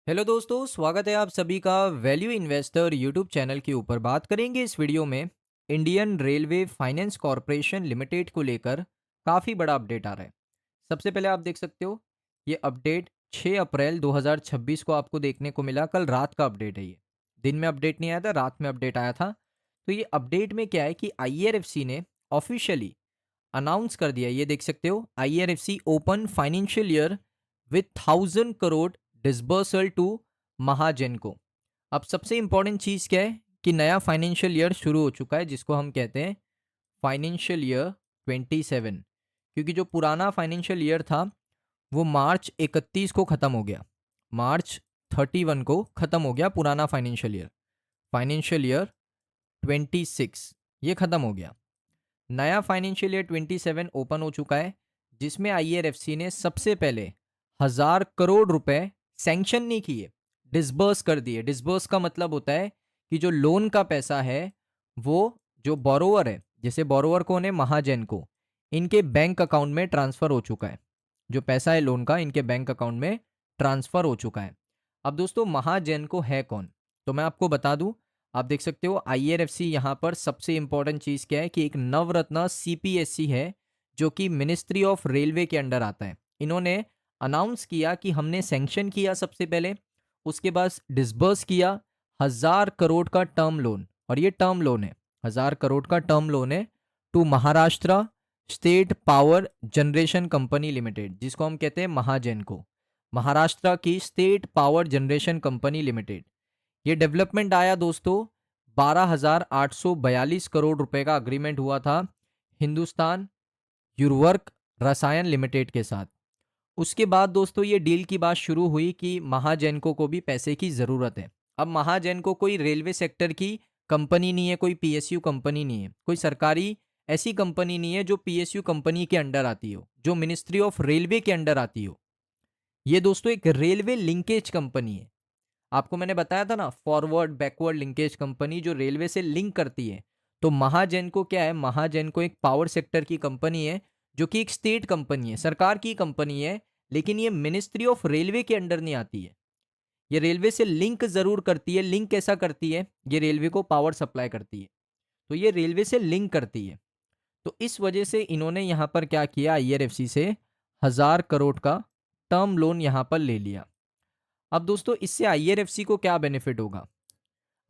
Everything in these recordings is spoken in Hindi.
हेलो दोस्तों, स्वागत है आप सभी का वैल्यू इन्वेस्टर यूट्यूब चैनल के ऊपर। बात करेंगे इस वीडियो में Indian railway finance corporation limited को लेकर काफ़ी बड़ा अपडेट आ रहा है। सबसे पहले आप देख सकते हो, ये अपडेट 6 अप्रैल 2026 को आपको देखने को मिला। कल रात का अपडेट है ये, दिन में अपडेट नहीं आया था, रात में अपडेट आया था। तो ये अपडेट में क्या है कि आईआरएफसी ने ऑफिशियली अनाउंस कर दिया। ये देख सकते हो, IRFC open financial year with 1000 crore disbursal to Mahajan को। अब सबसे इंपॉर्टेंट चीज़ क्या है कि नया फाइनेंशियल ईयर शुरू हो चुका है, जिसको हम कहते हैं फाइनेंशियल ईयर 27। क्योंकि जो पुराना फाइनेंशियल ईयर था वो मार्च 31 को ख़त्म हो गया। मार्च 31 को ख़त्म हो गया पुराना फाइनेंशियल ईयर। फाइनेंशियल ईयर 26 ये ख़त्म हो गया। नया फाइनेंशियल ईयर 27 ओपन हो चुका है, जिसमें आईआरएफसी ने सबसे पहले 1000 करोड़ रुपए सैंक्शन नहीं किए, डिसबर्स कर दिए। डिसबर्स का मतलब होता है कि जो लोन का पैसा है वो जो बोरोवर है, जैसे बोरोवर कौन है, महाजन को, इनके बैंक अकाउंट में ट्रांसफर हो चुका है। जो पैसा है लोन का इनके बैंक अकाउंट में ट्रांसफर हो चुका है। अब दोस्तों, महाजन को है कौन, तो मैं आपको बता दूं। आप देख सकते हो आईआरएफसी यहाँ पर सबसे इंपॉर्टेंट चीज़ क्या है कि एक नवरत्न सीपीएससी है, जो कि मिनिस्ट्री ऑफ रेलवे के अंडर आता है। इन्होंने अनाउंस किया कि हमने सैंक्शन किया सबसे पहले, उसके बाद डिसबर्स किया 1000 करोड़ का टर्म लोन। और ये टर्म लोन है, 1000 करोड़ का टर्म लोन है to Maharashtra state power generation company limited, जिसको हम कहते हैं महाजन को। महाराष्ट्र की state power generation company limited. ये डेवलपमेंट आया दोस्तों, 12,842 करोड़ रुपए का अग्रीमेंट हुआ था हिंदुस्तान यूरवर्क रसायन लिमिटेड के साथ। उसके बाद दोस्तों ये डील की बात शुरू हुई कि महाजैनको को भी पैसे की ज़रूरत है। अब महाजैनको कोई रेलवे सेक्टर की कंपनी नहीं है, कोई पीएसयू कंपनी नहीं है, कोई सरकारी ऐसी कंपनी नहीं है जो पीएसयू कंपनी के अंडर आती हो, जो मिनिस्ट्री ऑफ रेलवे के अंडर आती हो। ये दोस्तों एक रेलवे लिंकेज कंपनी है। आपको मैंने बताया था ना, फॉरवर्ड बैकवर्ड लिंकेज कंपनी जो रेलवे से लिंक करती है। तो महाजन को क्या है, महाजन को एक पावर सेक्टर की कंपनी है, जो कि एक स्टेट कंपनी है, सरकार की कंपनी है, लेकिन ये मिनिस्ट्री ऑफ रेलवे के अंडर नहीं आती है। ये रेलवे से लिंक जरूर करती है। लिंक कैसा करती है, ये रेलवे को पावर सप्लाई करती है, तो ये रेलवे से लिंक करती है। तो इस वजह से इन्होंने यहाँ पर क्या किया, आईआरएफसी से 1000 करोड़ का टर्म लोन यहाँ पर ले लिया। अब दोस्तों, इससे आईआरएफसी को क्या बेनिफिट होगा,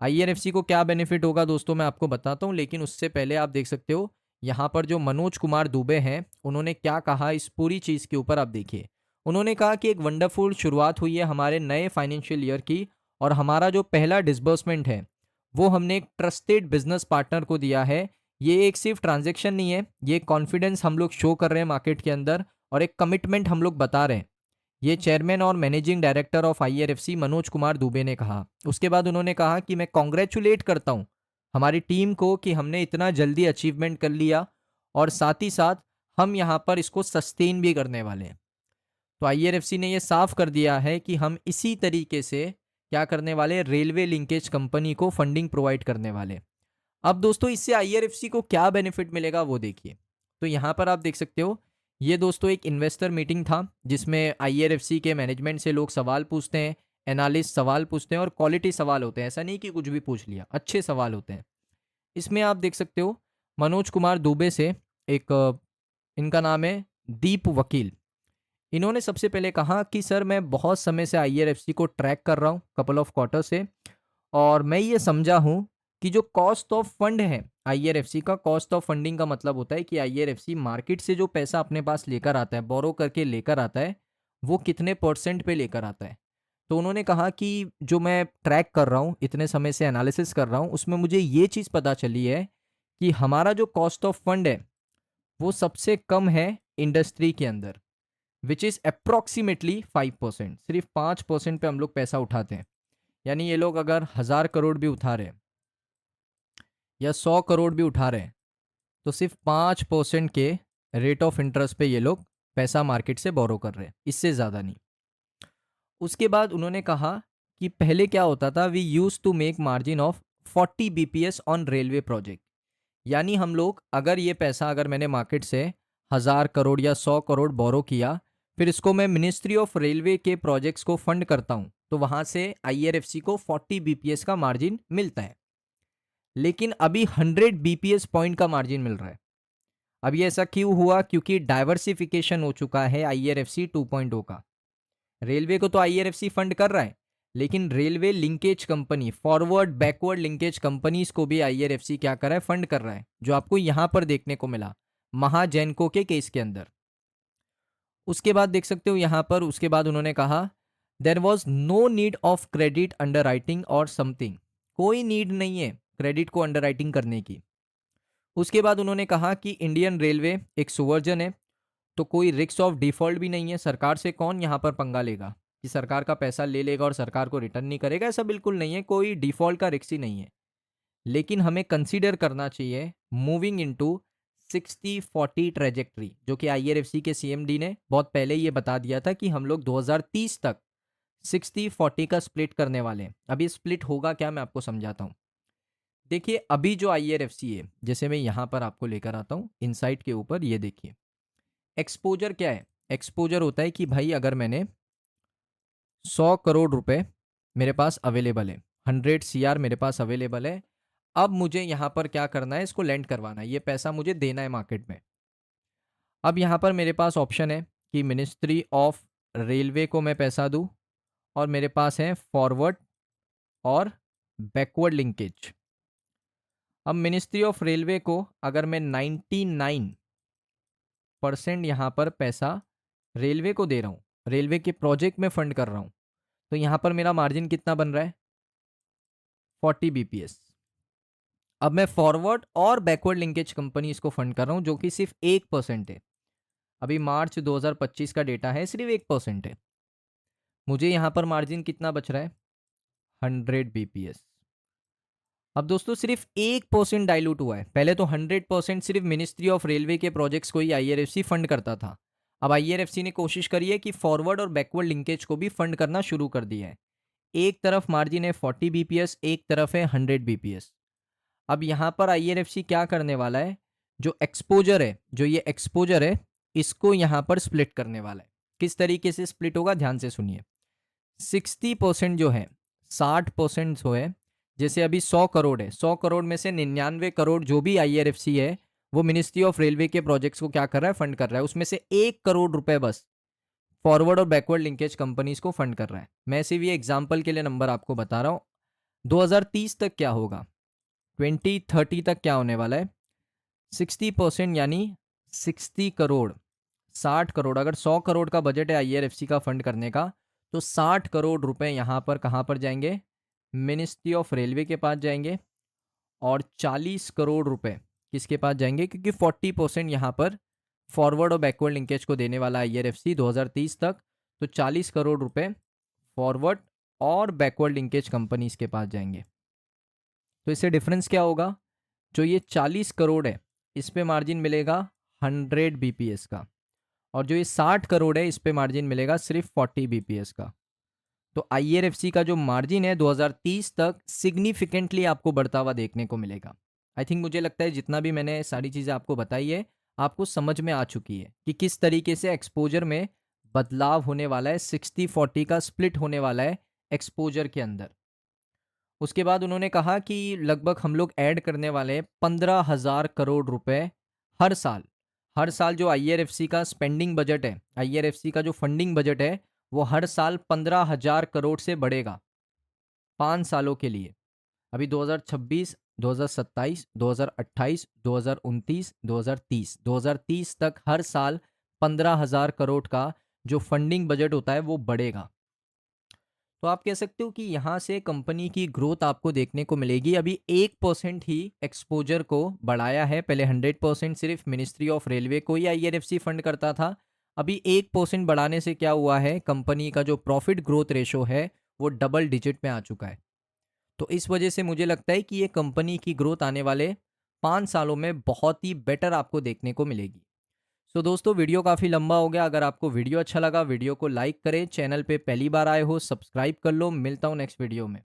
आईआरएफसी को क्या बेनिफिट होगा दोस्तों, मैं आपको बताता हूँ। लेकिन उससे पहले आप देख सकते हो यहाँ पर जो मनोज कुमार दुबे हैं, उन्होंने क्या कहा इस पूरी चीज़ के ऊपर। आप देखिए, उन्होंने कहा कि एक वंडरफुल शुरुआत हुई है हमारे नए फाइनेंशियल ईयर की, और हमारा जो पहला डिसबर्समेंट है वो हमने एक ट्रस्टेड बिजनेस पार्टनर को दिया है। ये एक सिर्फ ट्रांजेक्शन नहीं है, ये कॉन्फिडेंस हम लोग शो कर रहे हैं मार्केट के अंदर, और एक कमिटमेंट हम लोग बता रहे हैं। ये चेयरमैन और managing director of IRFC Manoj Kumar Dubey ने कहा। उसके बाद उन्होंने कहा कि मैं कॉन्ग्रेचुलेट करता हूं हमारी टीम को कि हमने इतना जल्दी अचीवमेंट कर लिया, और साथ ही साथ हम यहाँ पर इसको सस्टेन भी करने वाले हैं। तो आईआरएफसी ने ये साफ कर दिया है कि हम इसी तरीके से क्या करने वाले, रेलवे लिंकेज कंपनी को फंडिंग प्रोवाइड करने वाले। अब दोस्तों, इससे आईआरएफसी को क्या बेनिफिट मिलेगा वो देखिए। तो यहाँ पर आप देख सकते हो, ये दोस्तों एक इन्वेस्टर मीटिंग था, जिसमें आईआरएफसी के मैनेजमेंट से लोग सवाल पूछते हैं, एनालिस्ट सवाल पूछते हैं, और क्वालिटी सवाल होते हैं। ऐसा नहीं कि कुछ भी पूछ लिया, अच्छे सवाल होते हैं। इसमें आप देख सकते हो मनोज कुमार दुबे से एक इनका नाम है दीप वकील। इन्होंने सबसे पहले कहा कि सर, मैं बहुत समय से आईआरएफसी को ट्रैक कर रहा हूँ, कपल ऑफ क्वार्टर से, और मैं ये समझा हूँ कि जो कॉस्ट ऑफ फंड है आईआरएफसी का, कॉस्ट ऑफ फंडिंग का मतलब होता है कि आईआरएफसी मार्केट से जो पैसा अपने पास लेकर आता है, बोरो करके लेकर आता है, वो कितने परसेंट पे लेकर आता है। तो उन्होंने कहा कि जो मैं ट्रैक कर रहा हूँ, इतने समय से एनालिसिस कर रहा हूँ, उसमें मुझे ये चीज़ पता चली है कि हमारा जो कॉस्ट ऑफ फंड है वो सबसे कम है इंडस्ट्री के अंदर, विच इज़ अप्रॉक्सीमेटली 5%। सिर्फ 5% पे हम लोग पैसा उठाते हैं। यानी ये लोग अगर 1000 करोड़ भी उठा रहे हैं या 100 करोड़ भी उठा रहे हैं, तो सिर्फ 5% के रेट ऑफ इंटरेस्ट पे ये लोग पैसा मार्केट से बोरो कर रहे हैं, इससे ज़्यादा नहीं। उसके बाद उन्होंने कहा कि पहले क्या होता था, we used to make margin of 40 BPS on railway project. यानी हम लोग, अगर ये पैसा, अगर मैंने मार्केट से 1000 करोड़ या 100 करोड़ बोरो किया, फिर इसको मैं मिनिस्ट्री ऑफ रेलवे के प्रोजेक्ट्स को फंड करता हूँ, तो वहाँ से आईआरएफसी को 40 बीपीएस का मार्जिन मिलता है। लेकिन अभी 100 बीपीएस पॉइंट का मार्जिन मिल रहा है। अब ये ऐसा क्यों हुआ? क्योंकि डाइवर्सिफिकेशन हो चुका है आईआरएफसी 2.0 का। रेलवे को तो आईआरएफसी फंड कर रहा है, लेकिन railway linkage company, forward backward linkage companies को भी आईआरएफसी क्या कर रहा है? फंड कर रहा है, जो आपको यहां पर देखने को मिला महाजैनको के केस के अंदर। उसके बाद देख सकते हो यहां पर, उसके बाद उन्होंने कहा there was no need of credit underwriting और समथिंग। कोई नीड नहीं है क्रेडिट को अंडर राइटिंग करने की। उसके बाद उन्होंने कहा कि इंडियन रेलवे एक सुवर्जन है, तो कोई रिस्क ऑफ डिफॉल्ट भी नहीं है। सरकार से कौन यहाँ पर पंगा लेगा कि सरकार का पैसा ले लेगा और सरकार को रिटर्न नहीं करेगा? ऐसा बिल्कुल नहीं है, कोई डिफॉल्ट का रिस्क ही नहीं है। लेकिन हमें कंसीडर करना चाहिए मूविंग इनटू 60-40 ट्रेजेक्ट्री, जो कि आईआरएफसी के सीएमडी ने बहुत पहले ये बता दिया था कि हम लोग 2030 तक 60-40 का स्प्लिट करने वाले हैं। अभी स्प्लिट होगा क्या, मैं आपको समझाता हूँ। देखिए अभी जो आईआरएफसी है, जैसे मैं यहाँ पर आपको लेकर आता हूँ इनसाइट के ऊपर, ये देखिए एक्सपोजर क्या है। एक्सपोजर होता है कि भाई अगर मैंने 100 करोड़ रुपए मेरे पास अवेलेबल है, 100 सीआर मेरे पास अवेलेबल है, अब मुझे यहाँ पर क्या करना है? इसको लैंड करवाना है, ये पैसा मुझे देना है मार्केट में। अब यहाँ पर मेरे पास ऑप्शन है कि मिनिस्ट्री ऑफ रेलवे को मैं पैसा दूँ, और मेरे पास है फॉरवर्ड और बैकवर्ड लिंकेज। अब मिनिस्ट्री ऑफ रेलवे को अगर मैं 99% यहाँ पर पैसा रेलवे को दे रहा हूँ, रेलवे के प्रोजेक्ट में फंड कर रहा हूँ, तो यहाँ पर मेरा मार्जिन कितना बन रहा है? 40 बीपीएस। अब मैं फॉरवर्ड और बैकवर्ड लिंकेज कंपनी इसको फंड कर रहा हूँ, जो कि सिर्फ 1% है। अभी मार्च 2025 का डेटा है, सिर्फ 1% है। मुझे यहाँ पर मार्जिन कितना बच रहा है? 100 बीपीएस। अब दोस्तों सिर्फ 1% डाइल्यूट हुआ है। पहले तो 100% सिर्फ मिनिस्ट्री ऑफ रेलवे के प्रोजेक्ट्स को ही आईआरएफसी फंड करता था। अब आईआरएफसी ने कोशिश करी है कि फॉरवर्ड और बैकवर्ड लिंकेज को भी फंड करना शुरू कर दिया है। एक तरफ मार्जिन है 40 बीपीएस, एक तरफ है 100 बीपीएस। अब यहाँ पर आईआरएफसी क्या करने वाला है? जो एक्सपोजर है, जो ये एक्सपोजर है, इसको यहाँ पर स्प्लिट करने वाला है। किस तरीके से स्प्लिट होगा, ध्यान से सुनिए। 60% जो है, 60% जो है, जैसे अभी 100 करोड़ है, 100 करोड़ में से 99 करोड़ जो भी आईआरएफसी है वो मिनिस्ट्री ऑफ रेलवे के प्रोजेक्ट्स को क्या कर रहा है? फंड कर रहा है। उसमें से 1 करोड़ रुपए बस फॉरवर्ड और बैकवर्ड लिंकेज कंपनीज को फंड कर रहा है। मैं सिर्फ ये एग्जाम्पल के लिए नंबर आपको बता रहा हूँ। 2030 तक क्या होगा, 2030 तक क्या होने वाला है? 60% यानी 60 करोड़, 60 करोड़। अगर 100 करोड़ का बजट है आईआरएफसी का फंड करने का, तो 60 करोड़ रुपए यहाँ पर कहाँ पर जाएंगे? मिनिस्ट्री ऑफ रेलवे के पास जाएंगे। और 40 करोड़ रुपए किसके पास जाएंगे? क्योंकि 40% यहाँ पर फॉरवर्ड और बैकवर्ड लिंकेज को देने वाला आईआरएफसी 2030 तक, तो 40 करोड़ रुपए फॉरवर्ड और बैकवर्ड लिंकेज कंपनीज के पास जाएंगे। तो इससे डिफरेंस क्या होगा? जो ये 40 करोड़ है इस पे मार्जिन मिलेगा 100 बीपीएस का, और जो ये 60 करोड़ है इस पे मार्जिन मिलेगा सिर्फ 40 बीपीएस का। तो आईआरएफसी का जो मार्जिन है 2030 तक सिग्निफिकेंटली आपको बढ़ता हुआ देखने को मिलेगा। आई थिंक, मुझे लगता है जितना भी मैंने सारी चीज़ें आपको बताई है, आपको समझ में आ चुकी है कि किस तरीके से एक्सपोजर में बदलाव होने वाला है। 60-40 का स्प्लिट होने वाला है एक्सपोजर के अंदर। उसके बाद उन्होंने कहा कि लगभग हम लोग ऐड करने वाले हैं 15,000 करोड़ रुपए हर साल। हर साल जो आईआरएफसी का स्पेंडिंग बजट है, आईआरएफसी का जो फंडिंग बजट है, वो हर साल 15,000 करोड़ से बढ़ेगा 5 सालों के लिए। अभी 2026, 2027, 2028, 2029, 2030, 2030 तक हर साल 15,000 करोड़ का जो फंडिंग बजट होता है वो बढ़ेगा। तो आप कह सकते हो कि यहाँ से कंपनी की ग्रोथ आपको देखने को मिलेगी। अभी 1% ही एक्सपोजर को बढ़ाया है। पहले 100% सिर्फ मिनिस्ट्री ऑफ रेलवे को ही आईआरएफसी फंड करता था। अभी 1% बढ़ाने से क्या हुआ है? कंपनी का जो प्रॉफिट ग्रोथ रेशो है वो डबल डिजिट में आ चुका है। तो इस वजह से मुझे लगता है कि ये कंपनी की ग्रोथ आने वाले 5 सालों में बहुत ही बेटर आपको देखने को मिलेगी। सो दोस्तों, वीडियो काफ़ी लंबा हो गया। अगर आपको वीडियो अच्छा लगा, वीडियो को लाइक करें। चैनल पे पहली बार आए हो, सब्सक्राइब कर लो। मिलता हूँ नेक्स्ट वीडियो में।